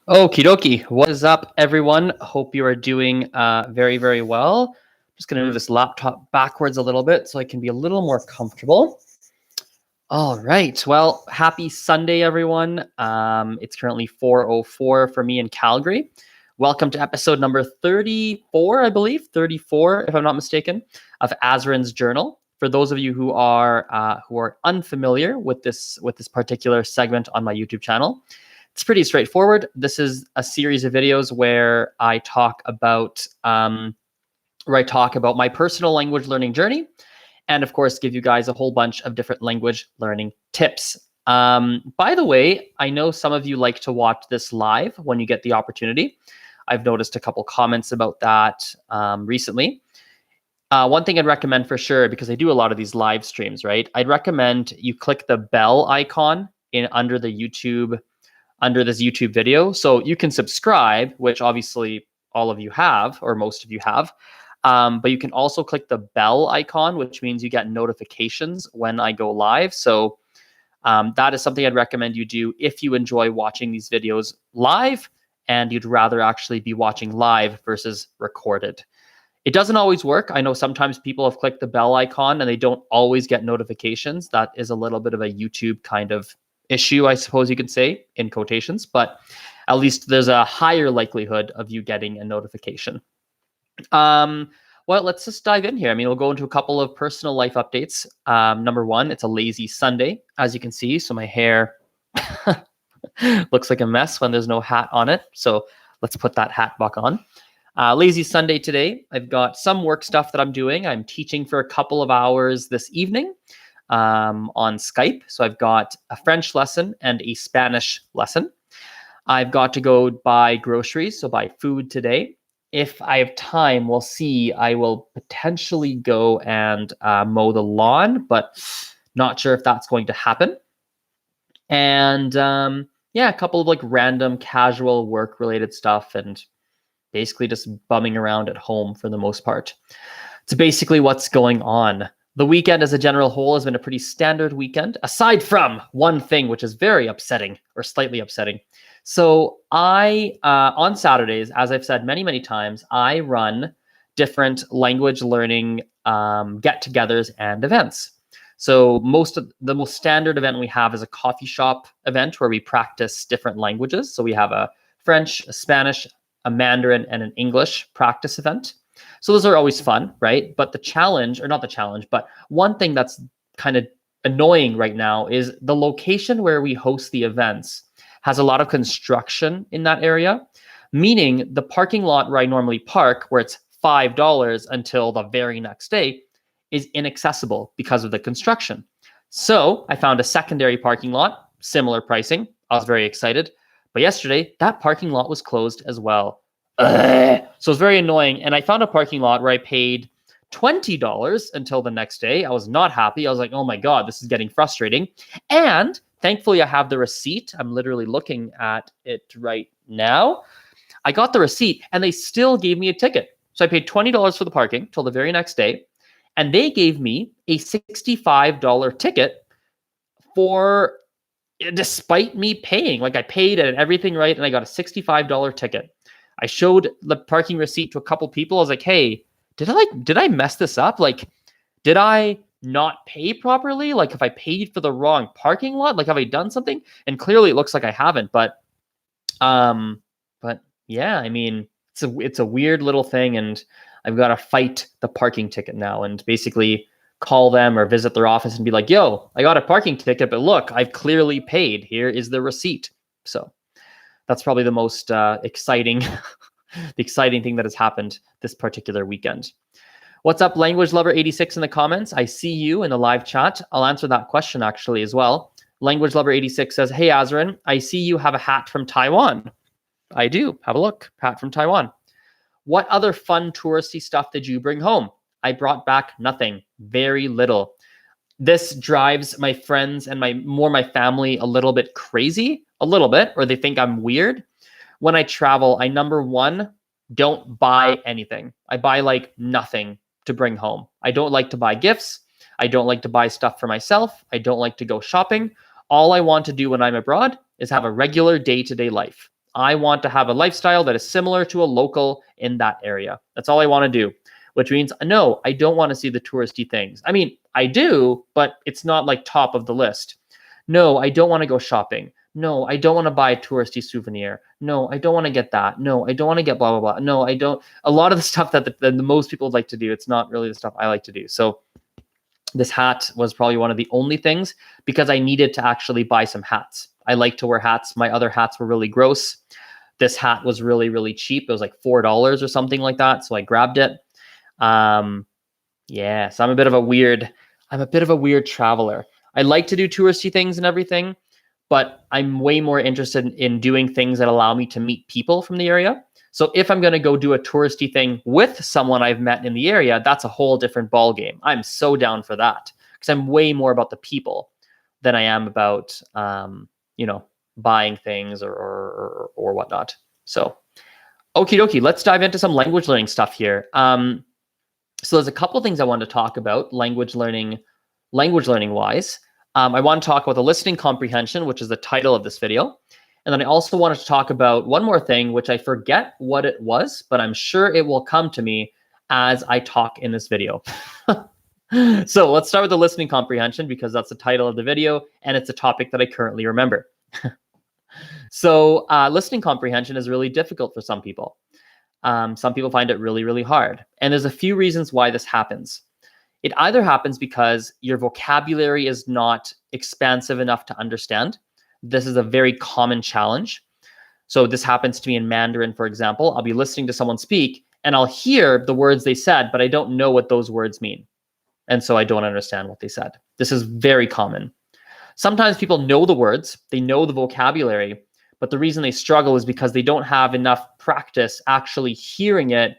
Okie dokie. What is up, everyone? Hope you are doing very, very well. Just going to move this laptop backwards a little bit so I can be a little more comfortable. All right. Well, happy Sunday, everyone. It's currently 4:04 for me in Calgary. Welcome to episode number 34, I believe, 34, if I'm not mistaken, of Azren's Journal. For those of you who are unfamiliar with this particular segment on my YouTube channel, it's pretty straightforward. This is a series of videos where I talk about my personal language learning journey, and of course, give you guys a whole bunch of different language learning tips. By the way, I know some of you like to watch this live when you get the opportunity. I've noticed a couple comments about that recently. One thing I'd recommend for sure, because I do a lot of these live streams, right? I'd recommend you click the bell icon under this YouTube video. So you can subscribe, which obviously all of you have, or most of you have. But you can also click the bell icon, which means you get notifications when I go live. So that is something I'd recommend you do if you enjoy watching these videos live and you'd rather actually be watching live versus recorded. It doesn't always work. I know sometimes people have clicked the bell icon and they don't always get notifications. That is a little bit of a YouTube kind of issue, I suppose you could say, in quotations, but at least there's a higher likelihood of you getting a notification. Well, let's just dive in here. I mean, we'll go into a couple of personal life updates. Number one, it's a lazy Sunday, as you can see. So my hair looks like a mess when there's no hat on it. So let's put that hat back on. Lazy Sunday today. I've got some work stuff that I'm doing. I'm teaching for a couple of hours this evening on Skype. So I've got a French lesson and a Spanish lesson. I've got to go buy groceries, so buy food today. If I have time, we'll see. I will potentially go and mow the lawn, but not sure if that's going to happen. And yeah, a couple of like random casual work related stuff and basically just bumming around at home for the most part. It's basically what's going on. The weekend as a general whole has been a pretty standard weekend, aside from one thing, which is very upsetting or slightly upsetting. So on Saturdays, as I've said many, many times, I run different language learning get-togethers and events. So the most standard event we have is a coffee shop event where we practice different languages. So we have a French, a Spanish, a Mandarin, and an English practice event. So those are always fun, right? But but one thing that's kind of annoying right now is the location where we host the events has a lot of construction in that area, meaning the parking lot where I normally park, where it's $5 until the very next day, is inaccessible because of the construction. So I found a secondary parking lot, similar pricing. I was very excited. But yesterday, that parking lot was closed as well. So it's very annoying. And I found a parking lot where I paid $20 until the next day. I was not happy. I was like, oh my God, this is getting frustrating. And thankfully, I have the receipt. I'm literally looking at it right now. I got the receipt and they still gave me a ticket. So I paid $20 for the parking till the very next day. And they gave me a $65 ticket despite me paying. Like I paid and everything right, and I got a $65 ticket. I showed the parking receipt to a couple people. I was like, hey, did I mess this up? Like, did I not pay properly? Like, if I paid for the wrong parking lot, like, have I done something? And clearly it looks like I haven't, but yeah, I mean, it's a weird little thing, and I've got to fight the parking ticket now and basically call them or visit their office and be like, yo, I got a parking ticket, but look, I've clearly paid. Here is the receipt. So that's probably the most exciting thing that has happened this particular weekend. What's up, Language Lover 86 in the comments? I see you in the live chat. I'll answer that question actually as well. Language Lover 86 says, hey, Azren, I see you have a hat from Taiwan. I do. Have a look. Hat from Taiwan. What other fun touristy stuff did you bring home? I brought back nothing. Very little. This drives my friends and my family a little bit crazy, a little bit, or they think I'm weird. When I travel, I, number one, don't buy anything. I buy like nothing to bring home. I don't like to buy gifts. I don't like to buy stuff for myself. I don't like to go shopping. All I want to do when I'm abroad is have a regular day-to-day life. I want to have a lifestyle that is similar to a local in that area. That's all I want to do, which means, no, I don't want to see the touristy things. I mean, I do, but it's not like top of the list. No, I don't want to go shopping. No, I don't want to buy a touristy souvenir. No, I don't want to get that. No, I don't want to get blah, blah, blah. No, I don't. A lot of the stuff that the most people like to do, it's not really the stuff I like to do. So this hat was probably one of the only things, because I needed to actually buy some hats. I like to wear hats. My other hats were really gross. This hat was really, really cheap. It was like $4 or something like that. So I grabbed it. Yeah, so I'm a bit of a weird traveler. I like to do touristy things and everything, but I'm way more interested in doing things that allow me to meet people from the area. So if I'm going to go do a touristy thing with someone I've met in the area, that's a whole different ball game. I'm so down for that, because I'm way more about the people than I am about, buying things or whatnot. So, okie dokie, let's dive into some language learning stuff here. So there's a couple things I wanted to talk about language learning wise. I want to talk about the listening comprehension, which is the title of this video. And then I also wanted to talk about one more thing, which I forget what it was, but I'm sure it will come to me as I talk in this video. So let's start with the listening comprehension, because that's the title of the video and it's a topic that I currently remember. So listening comprehension is really difficult for some people. Some people find it really, really hard. And there's a few reasons why this happens. It either happens because your vocabulary is not expansive enough to understand. This is a very common challenge. So this happens to me in Mandarin, for example. I'll be listening to someone speak and I'll hear the words they said, but I don't know what those words mean. And so I don't understand what they said. This is very common. Sometimes people know the words, they know the vocabulary, but the reason they struggle is because they don't have enough practice actually hearing it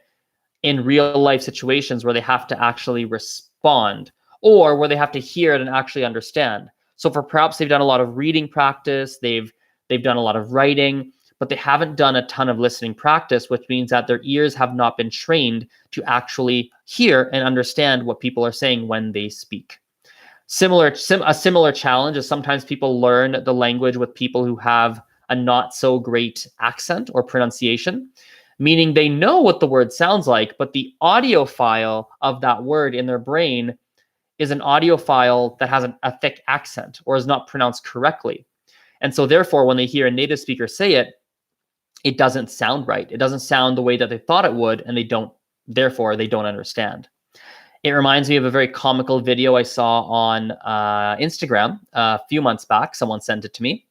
in real life situations where they have to actually respond, or where they have to hear it and actually understand. So for perhaps they've done a lot of reading practice, they've done a lot of writing, but they haven't done a ton of listening practice, which means that their ears have not been trained to actually hear and understand what people are saying when they speak. A similar challenge is sometimes people learn the language with people who have a not so great accent or pronunciation, meaning they know what the word sounds like, but the audio file of that word in their brain is an audio file that has a thick accent or is not pronounced correctly. And so therefore, when they hear a native speaker say it, it doesn't sound right. It doesn't sound the way that they thought it would, and they don't understand. It reminds me of a very comical video I saw on Instagram a few months back. Someone sent it to me.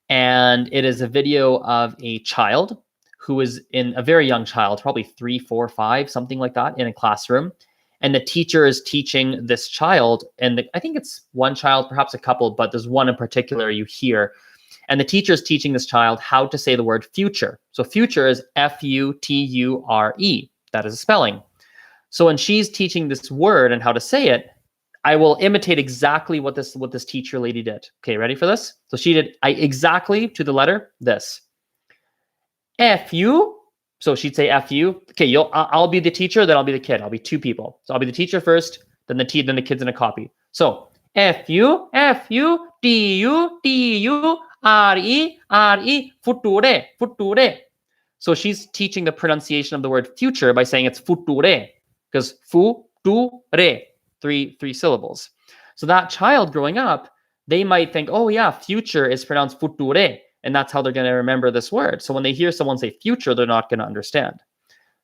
And it is a video of a child who is a very young child, probably 3, 4, 5, something like that, in a classroom. And the teacher is teaching this child, and I think it's one child, perhaps a couple, but there's one in particular you hear. And the teacher is teaching this child how to say the word future. So future is F-U-T-U-R-E. That is a spelling. So when she's teaching this word and how to say it, I will imitate exactly what this teacher lady did. Okay, ready for this? So she did exactly to the letter this. F-U. So she'd say F-U. Okay, I'll be the teacher, then I'll be the kid. I'll be two people. So I'll be the teacher first, then the kid's in a copy. So F-U, F-U, D-U, D-U, R-E, R-E, future, future. So she's teaching the pronunciation of the word future by saying it's future, because fu-tu-re, three syllables. So that child growing up, they might think, oh yeah, future is pronounced future, and that's how they're going to remember this word. So when they hear someone say future, they're not going to understand.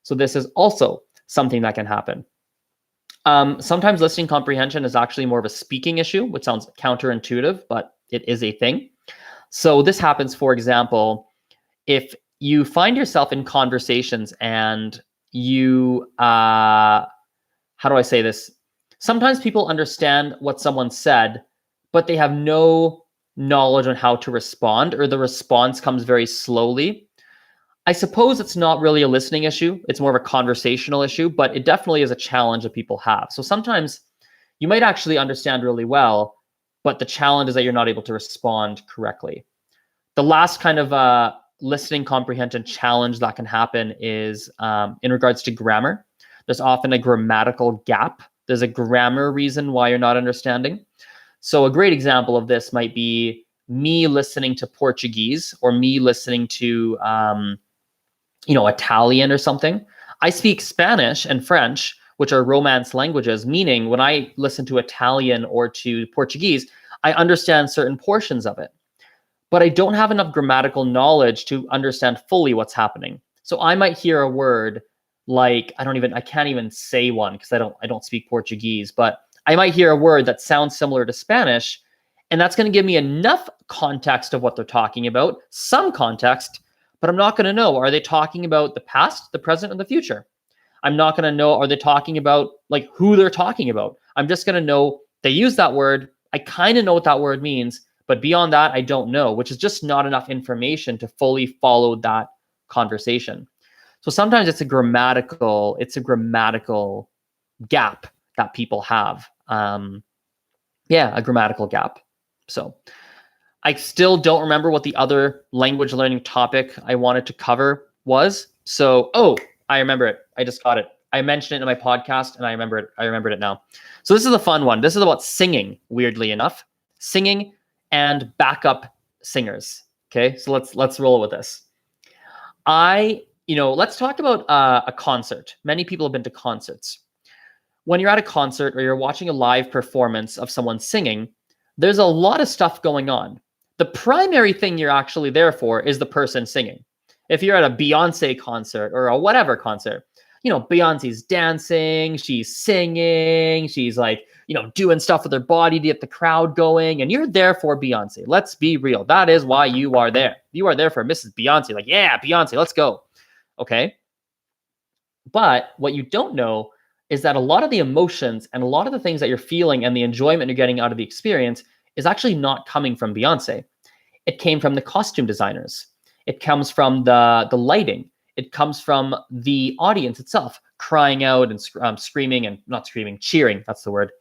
So this is also something that can happen. Sometimes listening comprehension is actually more of a speaking issue, which sounds counterintuitive, but it is a thing. So this happens, for example, if you find yourself in conversations and you, how do I say this? Sometimes people understand what someone said, but they have no knowledge on how to respond, or the response comes very slowly. I suppose it's not really a listening issue. It's more of a conversational issue, but it definitely is a challenge that people have. So sometimes you might actually understand really well, but the challenge is that you're not able to respond correctly. The last kind of listening comprehension challenge that can happen is in regards to grammar. There's often a grammatical gap. There's a grammar reason why you're not understanding. So a great example of this might be me listening to Portuguese or me listening to, Italian or something. I speak Spanish and French, which are Romance languages, meaning when I listen to Italian or to Portuguese, I understand certain portions of it, but I don't have enough grammatical knowledge to understand fully what's happening. So I might hear a word like, I can't even say one because I don't speak Portuguese, but I might hear a word that sounds similar to Spanish, and that's going to give me enough context of what they're talking about, some context, but I'm not going to know, are they talking about the past, the present, or the future? I'm not going to know, are they talking about like who they're talking about? I'm just going to know they use that word. I kind of know what that word means, but beyond that, I don't know, which is just not enough information to fully follow that conversation. So sometimes it's a grammatical gap that people have. A grammatical gap. So I still don't remember what the other language learning topic I wanted to cover was. So, I remember it. I just got it. I mentioned it in my podcast and I remembered it now. So this is a fun one. This is about singing, weirdly enough. Singing and backup singers. Okay, so let's roll with this. Let's talk about a concert. Many people have been to concerts. When you're at a concert or you're watching a live performance of someone singing, there's a lot of stuff going on. The primary thing you're actually there for is the person singing. If you're at a Beyonce concert or a whatever concert, Beyonce's dancing, she's singing, she's like, doing stuff with her body to get the crowd going, and you're there for Beyonce. Let's be real. That is why you are there. You are there for Mrs. Beyonce. Like, yeah, Beyonce, let's go. Okay. But what you don't know is that a lot of the emotions and a lot of the things that you're feeling and the enjoyment you're getting out of the experience is actually not coming from Beyonce. It came from the costume designers. It comes from the lighting. It comes from the audience itself, crying out and screaming and not screaming, cheering. That's the word.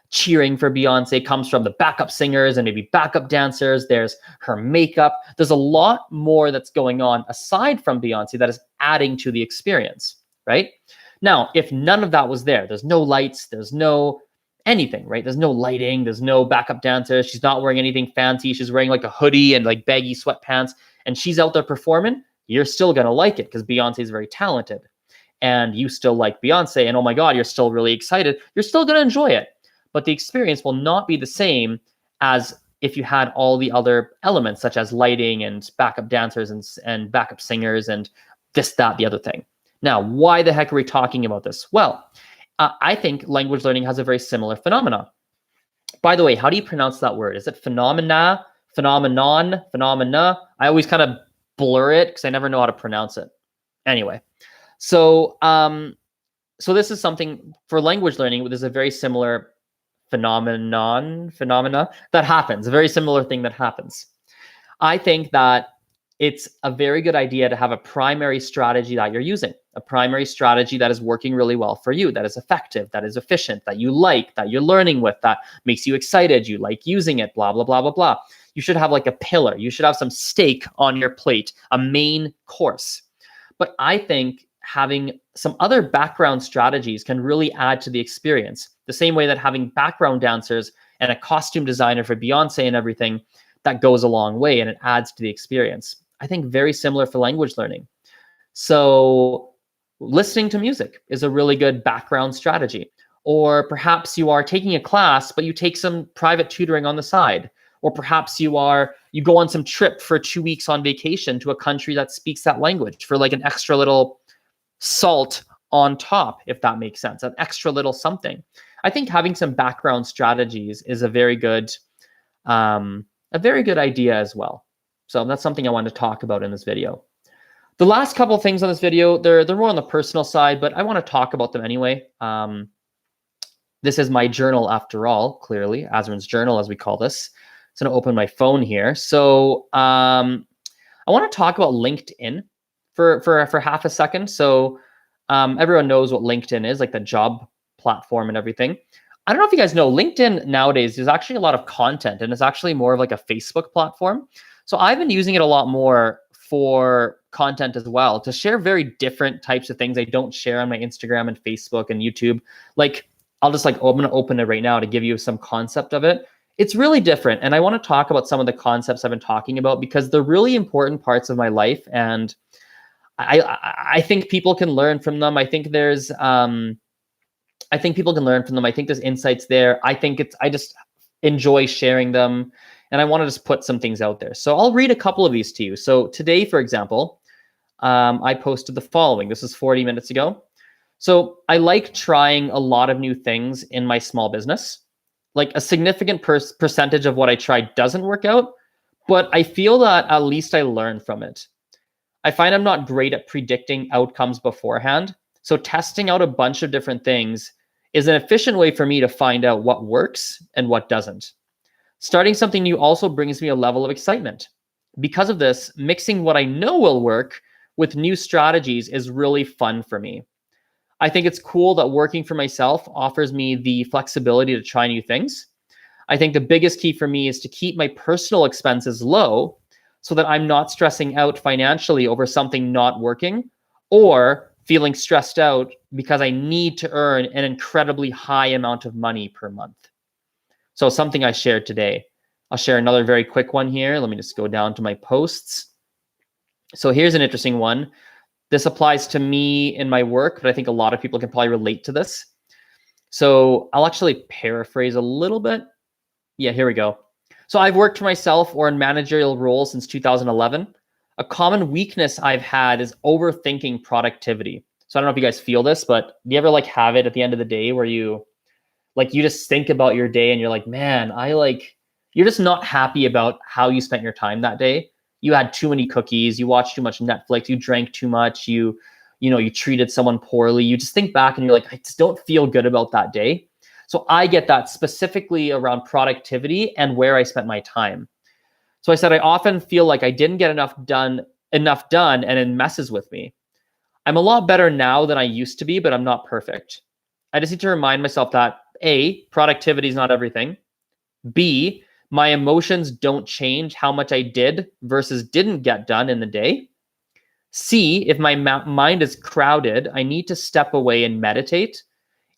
Cheering for Beyonce. It comes from the backup singers and maybe backup dancers. There's her makeup. There's a lot more that's going on aside from Beyonce that is adding to the experience, right? Now, if none of that was there, there's no lights, there's no anything, right? There's no lighting, there's no backup dancers. She's not wearing anything fancy. She's wearing like a hoodie and like baggy sweatpants, and she's out there performing. You're still going to like it because Beyonce is very talented and you still like Beyonce. And oh my God, you're still really excited. You're still going to enjoy it. But the experience will not be the same as if you had all the other elements such as lighting and backup dancers and backup singers and this, that, the other thing. Now, why the heck are we talking about this? Well, I think language learning has a very similar phenomena. By the way, how do you pronounce that word? Is it phenomena, phenomenon, phenomena? I always kind of blur it because I never know how to pronounce it. Anyway, so this is something for language learning. There's a very similar phenomena that happens, a very similar thing that happens. I think that it's a very good idea to have a primary strategy that you're using, a primary strategy that is working really well for you, that is effective, that is efficient, that you like, that you're learning with, that makes you excited, you like using it, blah, blah, blah, blah, blah. You should have like a pillar. You should have some steak on your plate, a main course. But I think having some other background strategies can really add to the experience. The same way that having background dancers and a costume designer for Beyonce and everything, that goes a long way and it adds to the experience. I think very similar for language learning. So listening to music is a really good background strategy. Or perhaps you are taking a class, but you take some private tutoring on the side. Or perhaps you go on some trip for 2 weeks on vacation to a country that speaks that language for like an extra little salt on top, if that makes sense, an extra little something. I think having some background strategies is a very good idea as well. So that's something I wanted to talk about in this video. The last couple of things on this video, they're more on the personal side, but I want to talk about them anyway. This is my journal after all, clearly, Azren's journal as we call this. So I'm going to open my phone here. So I want to talk about LinkedIn for half a second. So everyone knows what LinkedIn is, like the job platform and everything. I don't know if you guys know, LinkedIn nowadays is actually a lot of content, and it's actually more of like a Facebook platform. So I've been using it a lot more for content as well, to share very different types of things I don't share on my Instagram and Facebook and YouTube. Like I'm going to open it right now to give you some concept of it. It's really different. And I want to talk about some of the concepts I've been talking about because they're really important parts of my life. And I think people can learn from them. I think people can learn from them. I think there's insights there. I just enjoy sharing them. And I want to just put some things out there. So I'll read a couple of these to you. So today, for example, I posted the following. This is 40 minutes ago. So I like trying a lot of new things in my small business. Like a significant percentage of what I try doesn't work out, but I feel that at least I learn from it. I find I'm not great at predicting outcomes beforehand. So testing out a bunch of different things is an efficient way for me to find out what works and what doesn't. Starting something new also brings me a level of excitement. Because of this, mixing what I know will work with new strategies is really fun for me. I think it's cool that working for myself offers me the flexibility to try new things. I think the biggest key for me is to keep my personal expenses low so that I'm not stressing out financially over something not working or feeling stressed out because I need to earn an incredibly high amount of money per month. So something I shared today. I'll share another very quick one here. Let me just go down to my posts. So here's an interesting one. This applies to me in my work, but I think a lot of people can probably relate to this. So I'll actually paraphrase a little bit. Yeah, here we go. So I've worked for myself or in managerial roles since 2011. A common weakness I've had is overthinking productivity. So I don't know if you guys feel this, but do you ever have it at the end of the day where you just think about your day and you're like, man, you're just not happy about how you spent your time that day. You had too many cookies, you watched too much Netflix, you drank too much, you treated someone poorly. You just think back and you're like, I just don't feel good about that day. So I get that specifically around productivity and where I spent my time. So I said, I often feel like I didn't get enough done, and it messes with me. I'm a lot better now than I used to be, but I'm not perfect. I just need to remind myself that A, productivity is not everything. B, my emotions don't change how much I did versus didn't get done in the day. C, if my mind is crowded, I need to step away and meditate.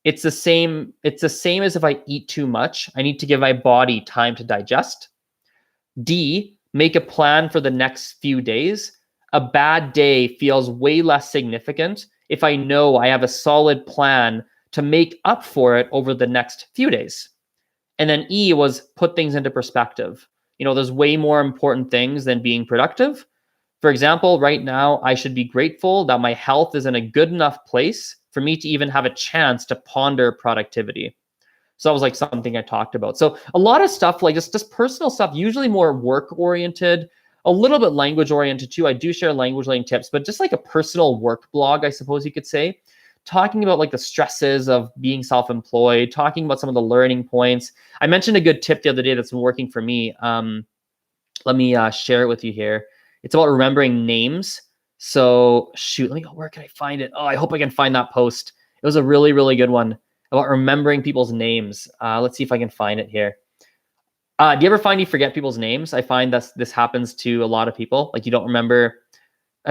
It's the same as if I eat too much. I need to give my body time to digest. D, make a plan for the next few days. A bad day feels way less significant if I know I have a solid plan to make up for it over the next few days. And then E was put things into perspective. There's way more important things than being productive. For example, right now, I should be grateful that my health is in a good enough place for me to even have a chance to ponder productivity. So that was something I talked about. So a lot of stuff like just personal stuff, usually more work oriented, a little bit language oriented too. I do share language learning tips, but just like a personal work blog, I suppose you could say, talking about the stresses of being self-employed, talking about some of the learning points. I mentioned a good tip the other day that's been working for me. Let me share it with you here. It's about remembering names. So shoot, let me go. Where can I find it? Oh, I hope I can find that post. It was a really, really good one about remembering people's names. Let's see if I can find it here. Do you ever find you forget people's names? I find that this happens to a lot of people. You don't remember.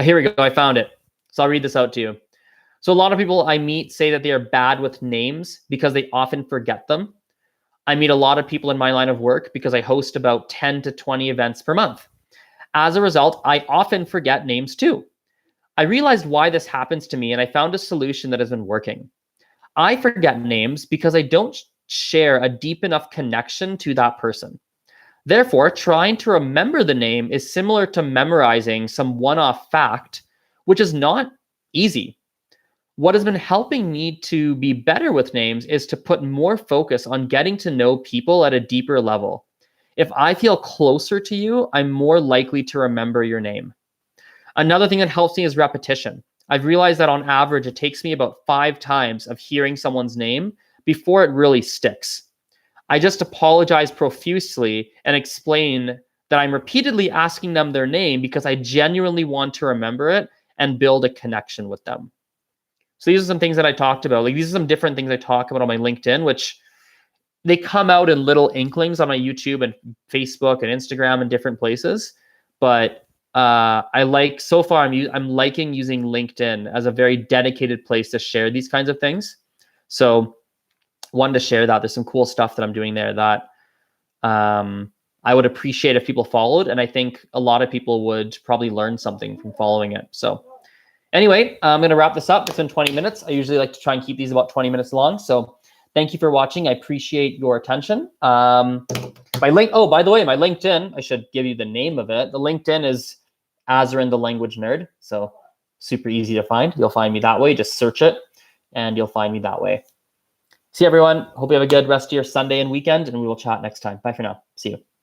Here we go. I found it. So I'll read this out to you. So a lot of people I meet say that they are bad with names because they often forget them. I meet a lot of people in my line of work because I host about 10 to 20 events per month. As a result, I often forget names too. I realized why this happens to me, and I found a solution that has been working. I forget names because I don't share a deep enough connection to that person. Therefore, trying to remember the name is similar to memorizing some one-off fact, which is not easy. What has been helping me to be better with names is to put more focus on getting to know people at a deeper level. If I feel closer to you, I'm more likely to remember your name. Another thing that helps me is repetition. I've realized that on average, it takes me about 5 times of hearing someone's name before it really sticks. I just apologize profusely and explain that I'm repeatedly asking them their name because I genuinely want to remember it and build a connection with them. So these are some things that I talked about. These are some different things I talk about on my LinkedIn, which they come out in little inklings on my YouTube and Facebook and Instagram and different places. But so far I'm liking using LinkedIn as a very dedicated place to share these kinds of things. So wanted to share that. There's some cool stuff that I'm doing there that I would appreciate if people followed, and I think a lot of people would probably learn something from following it. So anyway, I'm going to wrap this up. It's been 20 minutes. I usually like to try and keep these about 20 minutes long. So thank you for watching. I appreciate your attention. My link, oh, by the way, my LinkedIn, I should give you the name of it. The LinkedIn is Azren the Language Nerd. So super easy to find. You'll find me that way. Just search it and you'll find me that way. See you, everyone. Hope you have a good rest of your Sunday and weekend, and we will chat next time. Bye for now. See you.